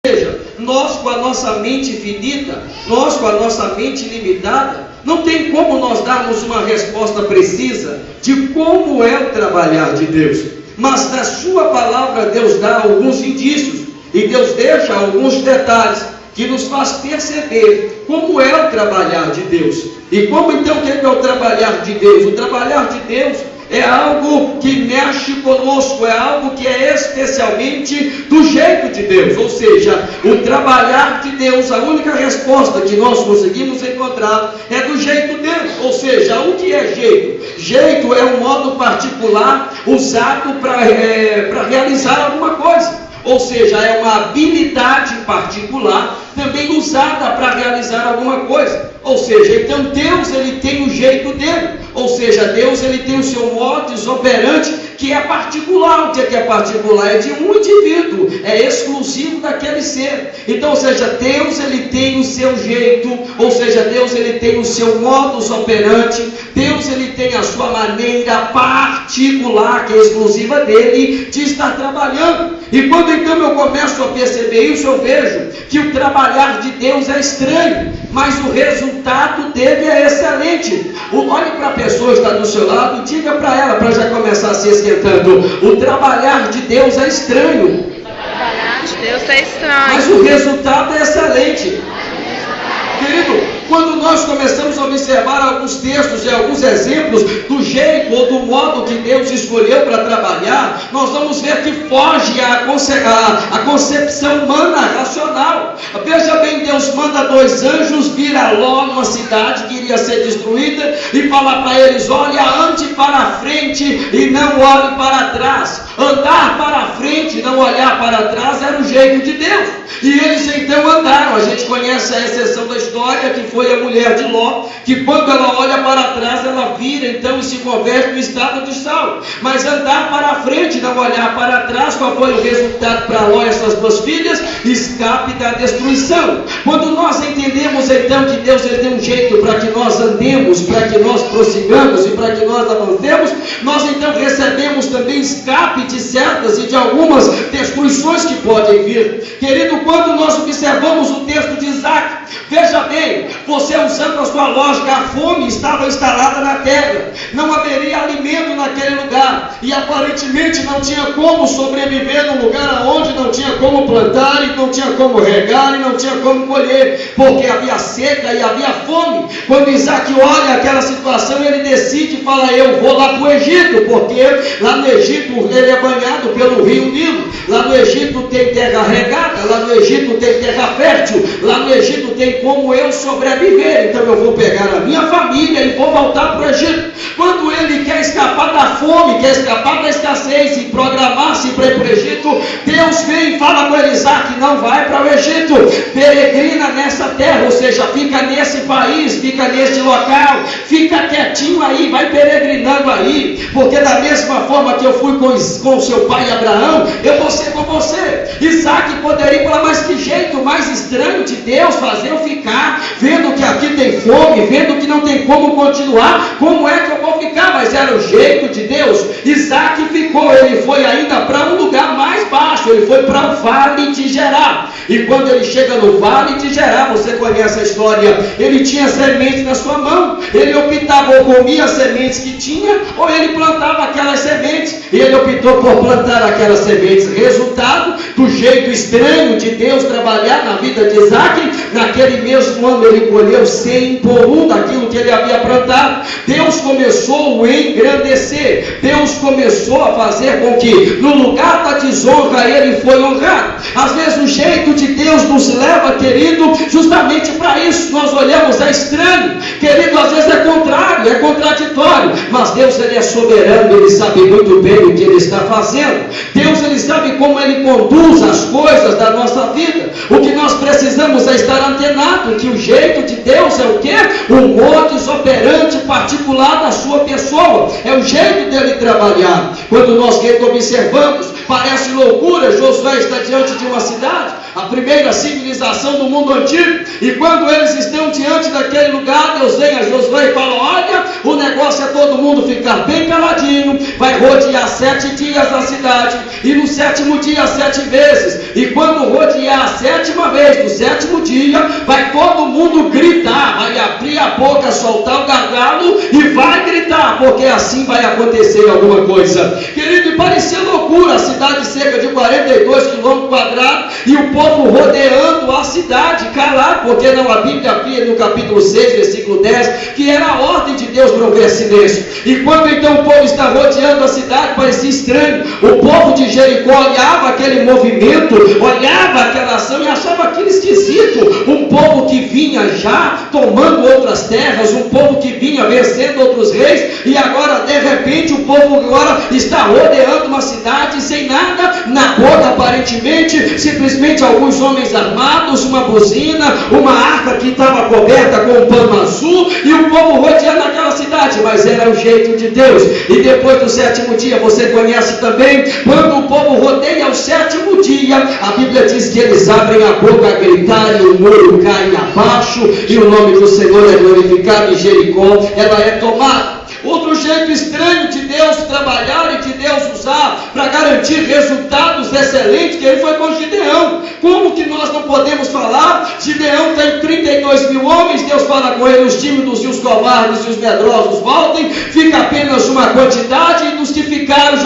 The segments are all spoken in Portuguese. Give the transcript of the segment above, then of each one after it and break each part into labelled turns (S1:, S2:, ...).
S1: seja, nós com a nossa mente finita, nós com a nossa mente limitada, não tem como nós darmos uma resposta precisa de como é o trabalhar de Deus. Mas na sua palavra Deus dá alguns indícios e Deus deixa alguns detalhes que nos faz perceber como é o trabalhar de Deus. E como então o que é o trabalhar de Deus? O trabalhar de Deus é algo que mexe conosco, é algo que é especialmente do jeito de Deus. Ou seja, o trabalhar de Deus, a única resposta que nós conseguimos encontrar é do jeito dele. Ou seja, o que é jeito? Jeito é um modo particular usado para realizar alguma coisa. Ou seja, é uma habilidade particular também usada para realizar alguma coisa. Ou seja, então Deus ele tem o jeito dele. Ou seja, Deus ele tem o seu modus operandi que é particular. O que é particular? É de um indivíduo, é exclusivo daquele ser. Então, ou seja, Deus ele tem o seu jeito, ou seja, Deus ele tem o seu modus operandi, Deus ele tem a sua maneira particular, que é exclusiva dele, de estar trabalhando. E quando então eu começo a perceber isso, eu vejo que o trabalhar de Deus é estranho, mas o resultado dele é excelente. Olhe para a pessoa que está do seu lado, diga para ela, para já começar se esquentando: o trabalhar de Deus é estranho.
S2: O trabalhar de Deus é estranho,
S1: mas o resultado é excelente. Querido, quando nós começamos a observar alguns textos e alguns exemplos do jeito ou do modo que Deus escolheu para trabalhar, nós vamos ver que foge a concepção humana racional. Veja bem, Deus manda 2 anjos vir a Ló, numa cidade que iria ser destruída, e falar para eles: olha, ande para a frente e não olhe para trás. Andar para a frente e não olhar para trás era o jeito de Deus. E eles então andaram. A gente conhece a exceção da história, que foi a mulher de Ló, que quando ela olha para trás, ela vira então e se converte no estado de sal. Mas andar para a frente e não olhar para trás, qual foi o resultado para Ló e suas 2 filhas? Escape da destruição. Quando nós entendemos então que Deus ele tem um jeito para que nós andemos, para que nós prossigamos e para que nós avancemos, nós então recebemos também escape de certas e de algumas destruições que podem vir. Querido, quando nós observamos o texto de Isaac, veja bem, você usando a sua lógica, a fome estava instalada na terra, não haveria alimento naquele lugar, e aparentemente não tinha como sobreviver num lugar onde não tinha como plantar, e não tinha como regar, e não tinha como colher, porque havia seca e havia fome. Quando Isaac olha aquela situação, ele decide e fala: eu vou lá para o Egito, porque lá no Egito ele é banhado pelo rio Nilo, lá no Egito tem terra regada, lá no Egito tem terra fértil, lá no Egito tem como eu sobreviver, então eu vou pegar a minha família e vou voltar para o Egito. Quando ele quer escapar da fome, quer escapar da escassez e programar-se para ir para o Egito, Deus vem e fala com ele: Isaac, não vai para o Egito, peregrina nessa terra, ou seja, fica nesse país, fica neste local, fica quietinho aí, vai peregrinando aí, porque da mesma forma que eu fui com seu pai Abraão, eu vou ser com você. Isaac poderia falar: mas que jeito mais estranho de Deus fazer eu ficar vendo que aqui tem fome, vendo que não tem como continuar, como é que eu vou ficar? Mas era o jeito de Deus. Isaac ficou, ele foi ainda para um lugar mais baixo, ele foi para o vale de Gerar, e quando ele chega no vale de Gerar, você conhece a história, ele tinha sementes na sua mão, ele optava ou comia as sementes que tinha, ou ele plantava aquelas sementes, e ele optou por plantar aquelas sementes. Resultado do jeito estranho de Deus trabalhar na vida de Isaac, naquele mesmo ano ele colheu 100 por 1 daquilo que ele havia plantado. Deus começou a engrandecer, Deus começou a fazer com que no lugar da desonra ele foi honrado. Às vezes o jeito de Deus nos leva, querido, justamente para isso. Nós olhamos, é estranho, querido, às vezes é contrário, é contraditório, mas Deus ele é soberano, ele sabe muito bem o que ele está fazendo. Deus ele sabe como ele conduz as coisas da nossa vida. O que nós precisamos é estar antenado que o jeito de Deus é o quê? O modus operandi particular da sua pessoa, é o jeito dele trabalhar. Quando nós observamos, parece loucura, Josué está diante de uma cidade, a primeira civilização do mundo antigo. E quando eles estão diante daquele lugar, Deus vem a Josué e fala: olha, o negócio é todo mundo ficar bem caladinho, vai rodear 7 dias a cidade, e no 7º dia 7 vezes, e quando rodear a 7ª vez, no 7º dia, vai todo mundo gritar, vai abrir a boca, soltar o gargalo e vai gritar, porque assim vai acontecer alguma coisa. Querido, e parecia loucura, a cidade cerca de 42 quilômetros quadrados, e o povo rodeando a cidade, calado, porque não, a Bíblia afirma no capítulo 6, versículo 10, que era a ordem de Deus para o silêncio. E quando então o povo está rodeando a cidade, parecia estranho. O povo de Jericó olhava aquele movimento, olhava aquela ação e achava aquilo esquisito. Um povo que vinha já tomando outras terras, um povo que vinha vencendo outros reis, e agora de repente o povo agora está rodeando uma cidade sem nada na boca aparentemente, simplesmente alguns homens armados, uma buzina, uma arca que estava coberta com um pano azul, e o povo rodeando aquela cidade. Mas era o jeito de Deus. E depois do 7º dia, você conhece também, quando o povo rodeia o 7º dia, a Bíblia diz que eles abrem a boca a gritar e o muro cai abaixo, e o nome do Senhor é glorificado, e Jericó ela é tomada. Outro jeito estranho de Deus trabalhar e de Deus usar para garantir resultados excelentes, que ele foi com Gideão. Como que nós não podemos falar? Gideão tem 32 mil homens, Deus fala com ele: os tímidos e os covardes e os medrosos voltem, fica apenas uma quantidade, e dos que ficaram,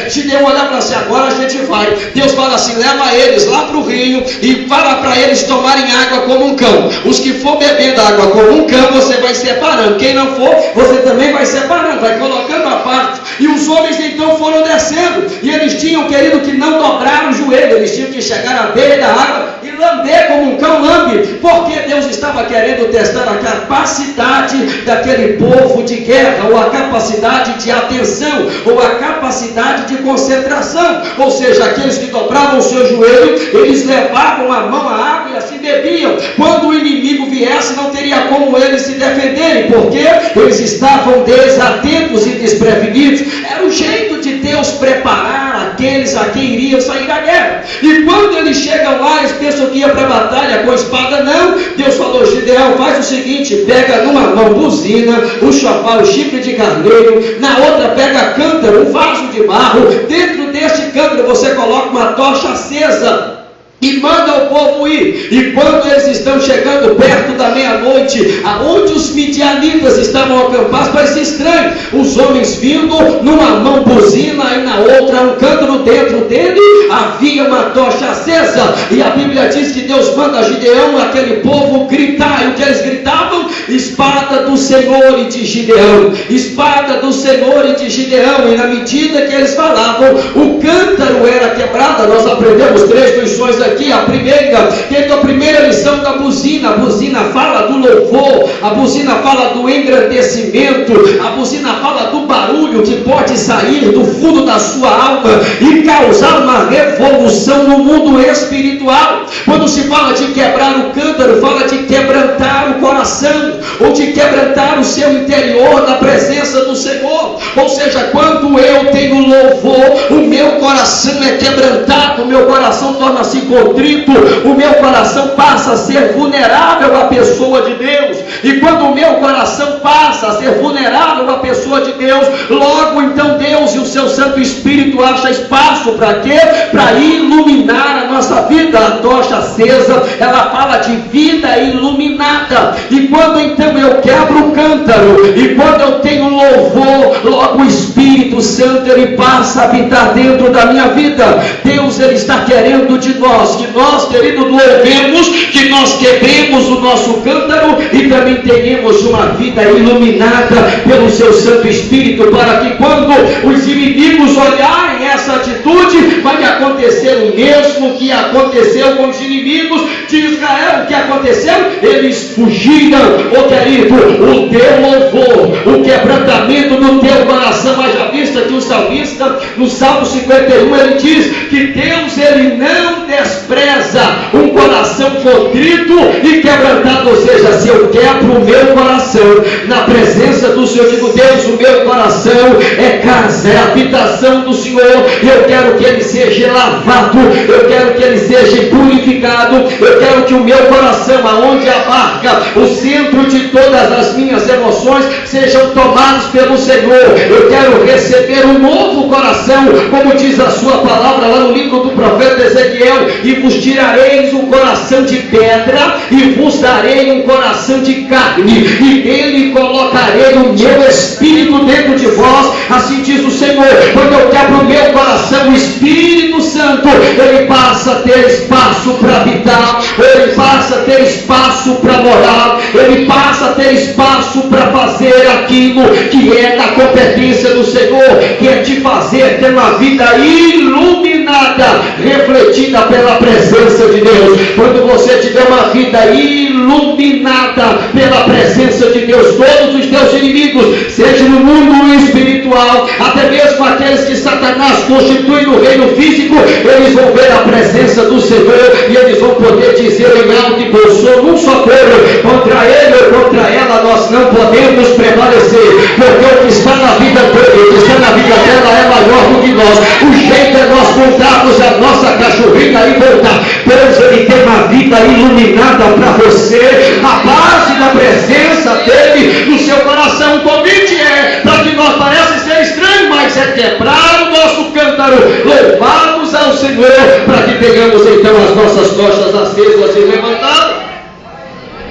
S1: Gideão olha para si: agora a gente vai. Deus fala assim: leva eles lá para o rio e fala para eles tomarem água como um cão. Os que for bebendo água como um cão, você vai separando. Quem não for, você também vai separando, vai colocando a parte. E os homens então foram descendo, e eles tinham, querido, que não dobrar o joelho, eles tinham que chegar à beira da água e lamber como um cão lambe, porque Deus estava querendo testar a capacidade daquele povo de guerra, ou a capacidade de atenção, ou a capacidade de concentração. Ou seja, aqueles que dobravam o seu joelho, eles levavam a mão à água e assim bebiam. Quando o inimigo viesse, não teria como eles se defenderem, porque eles estavam desatentos e desprevenidos. Era o jeito de Deus preparar aqueles a quem iriam sair da guerra. E quando eles chegam lá, eles pensam que ia para a batalha com a espada. Não, Deus falou: Gideão, faz o seguinte, pega numa mão buzina, o chofar, o chifre de carneiro, na outra pega cântaro, um vaso de barro, dentro deste cântaro você coloca uma tocha acesa e manda o povo ir. E quando eles estão chegando perto da meia-noite, aonde os midianitas estavam acampados, parecia estranho, os homens vindo, numa mão buzina e na outra um cântaro, dentro dele havia uma tocha acesa. E a Bíblia diz que Deus manda a Gideão, aquele povo, gritar. E o que eles gritavam? Espada do Senhor e de Gideão, espada do Senhor e de Gideão. E na medida que eles falavam, o cântaro era quebrado. Nós aprendemos 3 lições aqui. A primeira lição da buzina: a buzina fala do louvor, a buzina fala do engrandecimento, a buzina fala do barulho que pode sair do fundo da sua alma e causar uma revolução no mundo espiritual. Quando se fala de quebrar o cântaro, fala de quebrantar o coração, ou de quebrantar o seu interior na presença do Senhor. Ou seja, quando eu tenho louvor, o meu coração é quebrantado, o meu coração torna-se contrito, o meu coração passa a ser vulnerável à pessoa de Deus. E quando o meu coração passa a ser vulnerável à pessoa de Deus, logo então Deus e o seu Santo Espírito acham espaço para quê? Para iluminar a nossa vida. A tocha acesa, ela fala de vida iluminada. E quando então eu quebro o cântaro, e quando eu tenho louvor, logo o Espírito Santo ele passa a habitar dentro da minha vida. Deus ele está querendo de nós, que nós, querido, louvemos, que nós quebremos o nosso cântaro e também tenhamos uma vida iluminada pelo seu Santo Espírito, para que quando os inimigos olharem essa atitude, vai acontecer o mesmo que aconteceu com os inimigos de Israel. O que aconteceu? Eles fugiram. Oh querido, o teu louvor, o quebrantamento do teu coração, haja vista que o salmista no Salmo 51 ele diz que Deus ele não despreza um coração contrito e quebrantado. Ou seja, se eu quebro o meu coração na presença do Senhor, eu digo: Deus, o meu coração é casa, é a habitação do Senhor. Eu quero que ele seja lavado, eu quero que ele seja purificado, eu quero que o meu coração, aonde abarca o centro de todas as minhas emoções, sejam tomados pelo Senhor. Eu quero receber um novo coração, como diz a sua palavra lá no livro do profeta Ezequiel: e vos tirareis um coração de pedra e vos darei um coração de carne, e nele colocarei o meu espírito dentro de vós. Assim diz o Senhor: quando eu quebro o meu coração, o Espírito Santo, ele passa a ter espaço para habitar, ele passa a ter espaço para morar, ele passa a ter espaço para fazer aquilo que é da competência do Senhor, que é te fazer ter uma vida iluminada, refletida pela presença de Deus. Quando você tiver uma vida iluminada pela presença de Deus, todos os teus inimigos, seja no mundo espiritual, até mesmo aqueles que Satanás constitui no reino físico, eles vão ver a presença do Senhor e eles vão poder dizer em alto e bom som, num socorro: contra ele ou contra ela nós não podemos prevalecer, porque o que está na vida dele, o que está na vida dela é maior do que nós. O jeito é nós voltarmos a nossa cachorrinha e voltar. Deus, ele tem uma vida iluminada para você, a base da presença dele no seu coração. O convite é para que nós parece ser estranho, mas é quebrar o nosso cântaro, louvarmos ao Senhor, para que tenhamos então as nossas costas acesas e levantadas.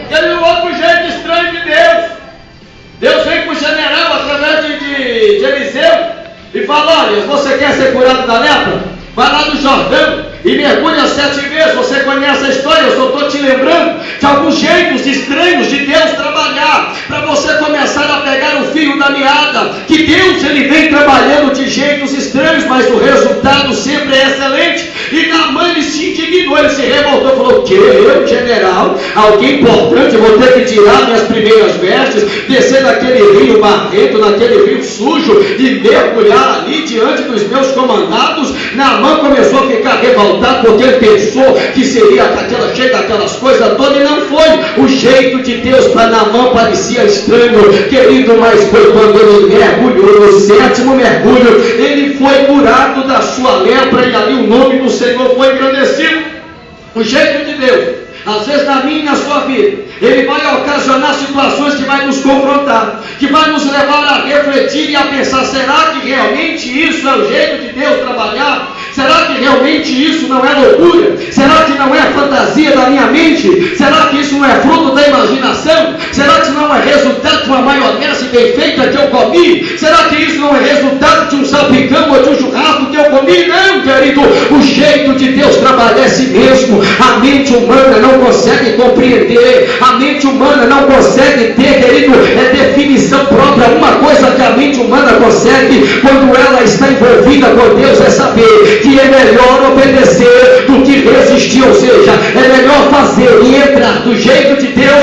S1: Tem um outro jeito estranho de Deus. Deus vem com o general através de Eliseu e fala: olha, você quer ser curado da lepra? Vai lá no Jordão e mergulha 7 vezes. Você conhece a história, eu só estou te lembrando de alguns jeitos estranhos de Deus trabalhar, para você começar a pegar o fio da meada, que Deus, ele vem trabalhando de jeitos estranhos, mas o resultado sempre é excelente. E Naamã, ele se indignou, ele se revoltou, falou: que eu, general, alguém importante, vou ter que tirar minhas primeiras vestes, descer naquele rio barrento, naquele rio sujo, e mergulhar ali diante dos meus comandados? Naamã começou a ficar revoltado, porque ele pensou que seria cheio daquelas coisas todas, e não foi. O jeito de Deus para Naamã parecia estranho, querido, mas foi quando ele mergulhou, no 7º mergulho, ele foi curado da sua lepra, e ali o nome do Senhor foi engrandecido. O jeito de Deus, às vezes na minha e na sua vida, ele vai ocasionar situações que vai nos confrontar, que vai nos levar a refletir e a pensar: será que realmente isso é o jeito de Deus trabalhar? Será que realmente isso não é loucura? Será que não é fantasia da minha mente? Será que isso não é fruto da imaginação? Será que isso não é resultado de uma maionese bem feita que eu comi? Será que isso não é resultado de um salpicão ou de um churrasco que eu comi? Não, querido, o jeito de Deus trabalhar é si mesmo. A mente humana não consegue compreender, a mente humana não consegue ter, querido, definição própria. Uma coisa que a mente humana consegue, quando ela está envolvida com Deus, é saber que é melhor obedecer do que resistir. Ou seja, é melhor fazer e entrar do jeito de Deus